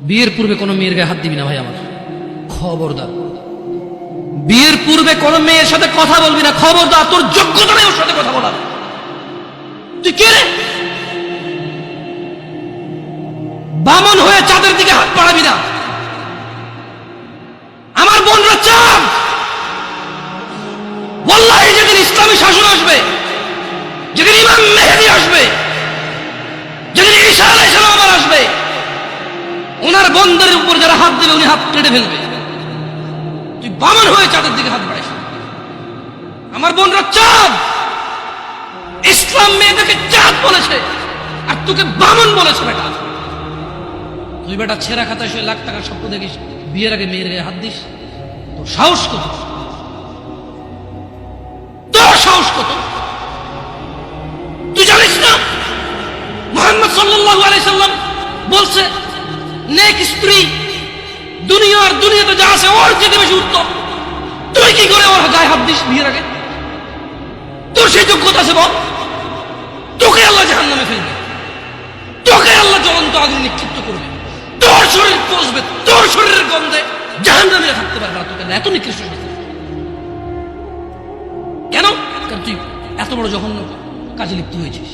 বিয়ের পূর্বে কোনো মেয়ের গায়ে হাত দিবি না ভাই আমার, খবরদার। বিয়ের পূর্বে কোনো মেয়ের সাথে কথা বলবি না, খবরদার। তোর যোগ্যতা নেই ওর সাথে কথা বলার। তুই কে রে? বামন হয়ে চাঁদের দিকে হাত বাড়াবি না। আমার বোনরা চাঁদ। ওয়াল্লাহি যেদিন ইসলামী শাসন আসবে, যেদিন ইমাম মেহেদী আসবে, যেদিন ঈসা আলাইহিস সালাম আসবে, ওনার বন্ধের উপর যারা হাত দেবে উনি হাত কেটে ফেলবে। তুই বামন হয়ে চাঁদের দিকে হাত বাড়াইস। আমার বোনরা চাঁদ। ইসলাম মেয়েদেরকে চাঁদ বলেছে আর তোকে বামন বলেছে। বেটা তুই বেটা ছেঁড়া খাতায় শুয়ে লাখ টাকার স্বপ্ন দেখিস, বিয়ের আগে মেয়ের গায়ে হাত দিস। তোর সাহস কত? তোর সাহস কত? তুই জানিস না মুহাম্মদ সাল্লাল্লাহু আলাইহি সাল্লাম বলছে নেক স্ত্রী দুনিয়াতে যা আছে ওর চেয়ে বেশি উত্তম। তুই কি করে ওর গায়ে হাত দিস বিয়ের আগে? তোর সেই যোগ্যতা আছে বল? তোকে আল্লাহ জাহান্নামে ফেলবে, তোকে আল্লাহ জ্বলন্ত আগুন নিক্ষিপ্ত করবে, তোর শরীর পচবে, তোর শরীরের গন্ধে জাহান্নামে থাকতে পারবে না। তোকে এত নিকৃষ্ট কেন? কারণ তুই এত বড় জঘন্য কাজে লিপ্ত হয়েছিস।